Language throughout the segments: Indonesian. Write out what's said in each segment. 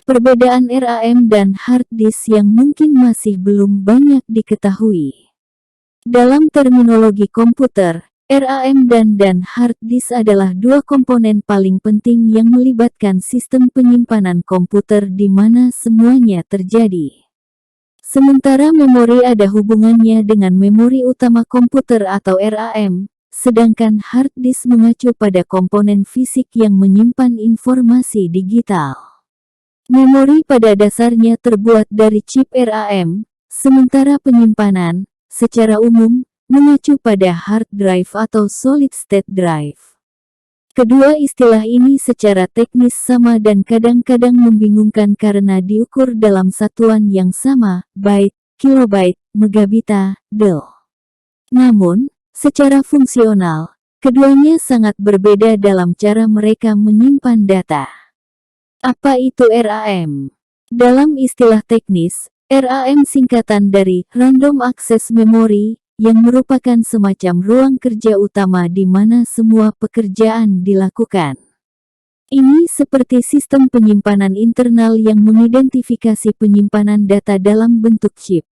Perbedaan RAM dan hard disk yang mungkin masih belum banyak diketahui. Dalam terminologi komputer, RAM dan hard disk adalah dua komponen paling penting yang melibatkan sistem penyimpanan komputer di mana semuanya terjadi. Sementara memori ada hubungannya dengan memori utama komputer atau RAM, sedangkan hard disk mengacu pada komponen fisik yang menyimpan informasi digital. Memori pada dasarnya terbuat dari chip RAM, sementara penyimpanan, secara umum, mengacu pada hard drive atau solid state drive. Kedua istilah ini secara teknis sama dan kadang-kadang membingungkan karena diukur dalam satuan yang sama, byte, kilobyte, megabita, del. Namun, secara fungsional, keduanya sangat berbeda dalam cara mereka menyimpan data. Apa itu RAM? Dalam istilah teknis, RAM singkatan dari Random Access Memory, yang merupakan semacam ruang kerja utama di mana semua pekerjaan dilakukan. Ini seperti sistem penyimpanan internal yang mengidentifikasi penyimpanan data dalam bentuk chip.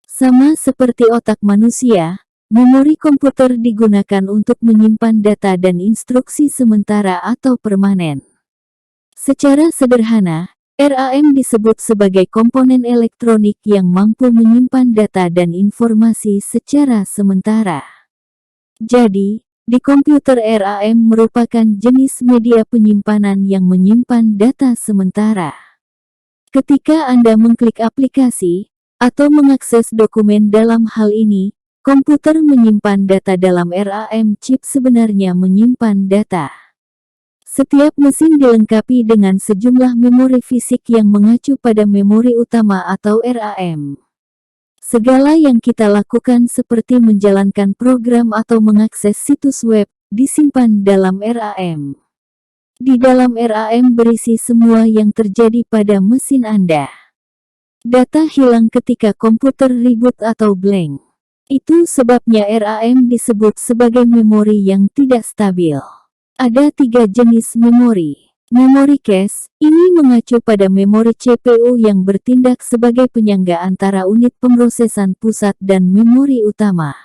Sama seperti otak manusia, memori komputer digunakan untuk menyimpan data dan instruksi sementara atau permanen. Secara sederhana, RAM disebut sebagai komponen elektronik yang mampu menyimpan data dan informasi secara sementara. Jadi, di komputer RAM merupakan jenis media penyimpanan yang menyimpan data sementara. Ketika Anda mengklik aplikasi, atau mengakses dokumen dalam hal ini, komputer menyimpan data dalam RAM chip sebenarnya menyimpan data. Setiap mesin dilengkapi dengan sejumlah memori fisik yang mengacu pada memori utama atau RAM. Segala yang kita lakukan seperti menjalankan program atau mengakses situs web, disimpan dalam RAM. Di dalam RAM berisi semua yang terjadi pada mesin Anda. Data hilang ketika komputer reboot atau blank. Itu sebabnya RAM disebut sebagai memori yang tidak stabil. Ada 3 jenis memori. Memori cache, ini mengacu pada memori CPU yang bertindak sebagai penyangga antara unit pemrosesan pusat dan memori utama.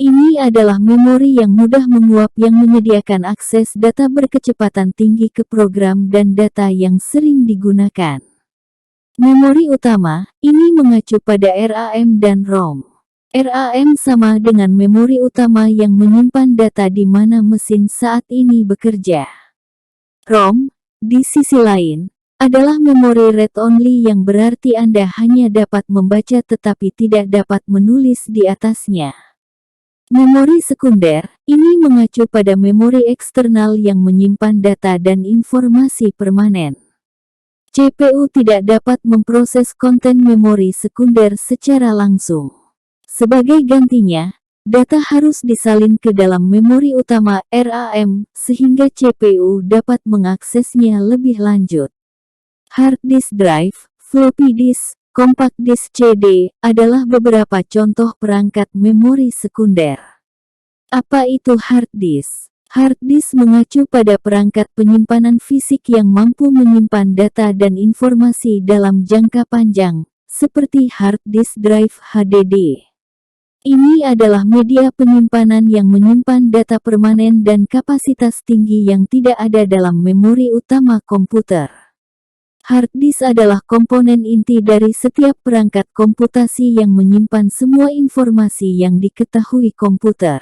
Ini adalah memori yang mudah menguap yang menyediakan akses data berkecepatan tinggi ke program dan data yang sering digunakan. Memori utama, ini mengacu pada RAM dan ROM. RAM sama dengan memori utama yang menyimpan data di mana mesin saat ini bekerja. ROM, di sisi lain, adalah memori read-only yang berarti Anda hanya dapat membaca tetapi tidak dapat menulis di atasnya. Memori sekunder, ini mengacu pada memori eksternal yang menyimpan data dan informasi permanen. CPU tidak dapat memproses konten memori sekunder secara langsung. Sebagai gantinya, data harus disalin ke dalam memori utama RAM, sehingga CPU dapat mengaksesnya lebih lanjut. Hard disk drive, floppy disk, compact disk CD, adalah beberapa contoh perangkat memori sekunder. Apa itu hard disk? Hard disk mengacu pada perangkat penyimpanan fisik yang mampu menyimpan data dan informasi dalam jangka panjang, seperti hard disk drive HDD. Ini adalah media penyimpanan yang menyimpan data permanen dan kapasitas tinggi yang tidak ada dalam memori utama komputer. Hard disk adalah komponen inti dari setiap perangkat komputasi yang menyimpan semua informasi yang diketahui komputer.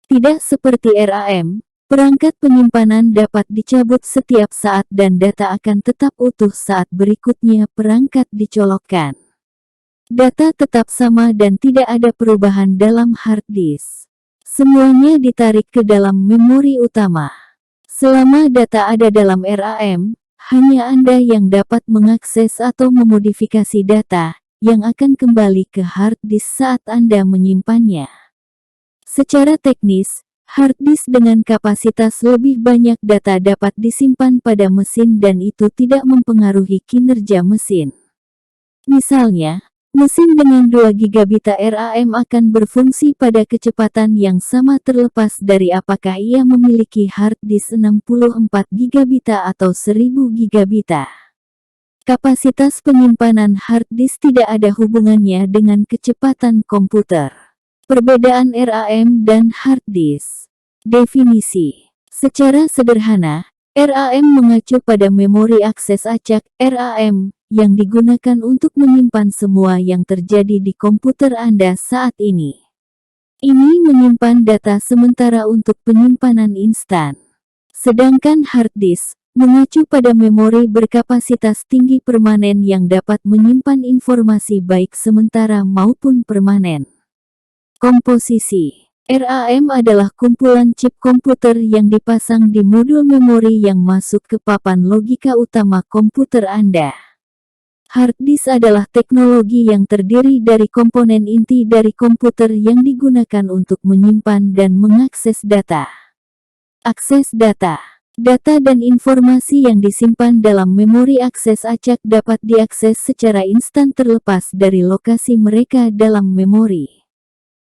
Tidak seperti RAM, perangkat penyimpanan dapat dicabut setiap saat dan data akan tetap utuh saat berikutnya perangkat dicolokkan. Data tetap sama dan tidak ada perubahan dalam hard disk. Semuanya ditarik ke dalam memori utama. Selama data ada dalam RAM, hanya Anda yang dapat mengakses atau memodifikasi data, yang akan kembali ke hard disk saat Anda menyimpannya. Secara teknis, hard disk dengan kapasitas lebih banyak data dapat disimpan pada mesin dan itu tidak mempengaruhi kinerja mesin. Misalnya, mesin dengan 2 GB RAM akan berfungsi pada kecepatan yang sama terlepas dari apakah ia memiliki hard disk 64 GB atau 1000 GB. Kapasitas penyimpanan hard disk tidak ada hubungannya dengan kecepatan komputer. Perbedaan RAM dan hard disk. Definisi. Secara sederhana, RAM mengacu pada memori akses acak (RAM) yang digunakan untuk menyimpan semua yang terjadi di komputer Anda saat ini. Ini menyimpan data sementara untuk penyimpanan instan. Sedangkan hard disk mengacu pada memori berkapasitas tinggi permanen yang dapat menyimpan informasi baik sementara maupun permanen. Komposisi. RAM adalah kumpulan chip komputer yang dipasang di modul memori yang masuk ke papan logika utama komputer Anda. Hard disk adalah teknologi yang terdiri dari komponen inti dari komputer yang digunakan untuk menyimpan dan mengakses data. Akses data. Data dan informasi yang disimpan dalam memori akses acak dapat diakses secara instan terlepas dari lokasi mereka dalam memori.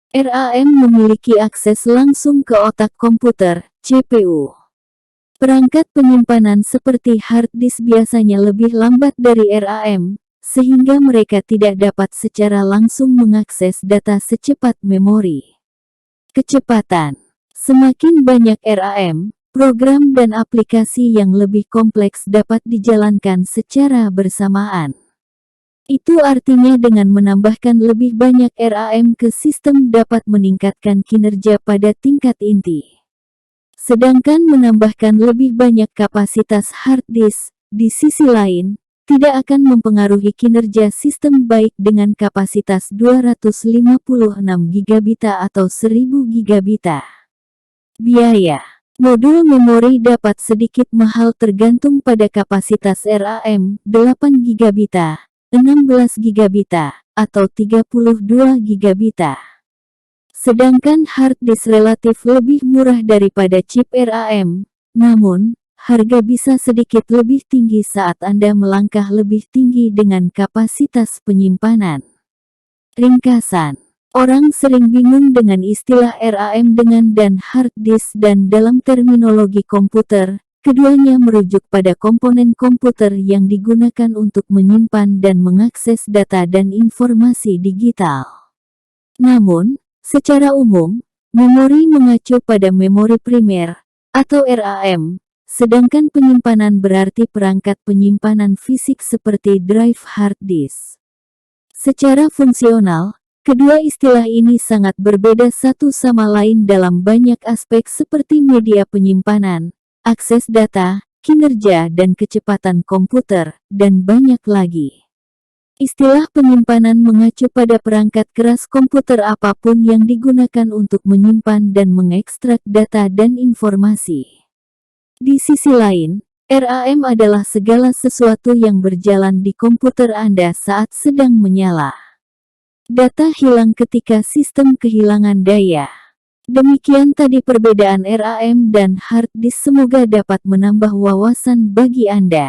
RAM memiliki akses langsung ke otak komputer, CPU. Perangkat penyimpanan seperti hard disk biasanya lebih lambat dari RAM, sehingga mereka tidak dapat secara langsung mengakses data secepat memori. Kecepatan. Semakin banyak RAM, program dan aplikasi yang lebih kompleks dapat dijalankan secara bersamaan. Itu artinya dengan menambahkan lebih banyak RAM ke sistem dapat meningkatkan kinerja pada tingkat inti. Sedangkan menambahkan lebih banyak kapasitas hard disk, di sisi lain, tidak akan mempengaruhi kinerja sistem baik dengan kapasitas 256 GB atau 1000 GB. Biaya. Modul memori dapat sedikit mahal tergantung pada kapasitas RAM, 8 GB, 16 GB, atau 32 GB. Sedangkan hard disk relatif lebih murah daripada chip RAM, namun, harga bisa sedikit lebih tinggi saat Anda melangkah lebih tinggi dengan kapasitas penyimpanan. Ringkasan. Orang sering bingung dengan istilah RAM dan hard disk dan dalam terminologi komputer, keduanya merujuk pada komponen komputer yang digunakan untuk menyimpan dan mengakses data dan informasi digital. Namun, secara umum, memori mengacu pada memori primer, atau RAM, sedangkan penyimpanan berarti perangkat penyimpanan fisik seperti drive hard disk. Secara fungsional, kedua istilah ini sangat berbeda satu sama lain dalam banyak aspek seperti media penyimpanan, akses data, kinerja dan kecepatan komputer, dan banyak lagi. Istilah penyimpanan mengacu pada perangkat keras komputer apapun yang digunakan untuk menyimpan dan mengekstrak data dan informasi. Di sisi lain, RAM adalah segala sesuatu yang berjalan di komputer Anda saat sedang menyala. Data hilang ketika sistem kehilangan daya. Demikian tadi perbedaan RAM dan hard disk, semoga dapat menambah wawasan bagi Anda.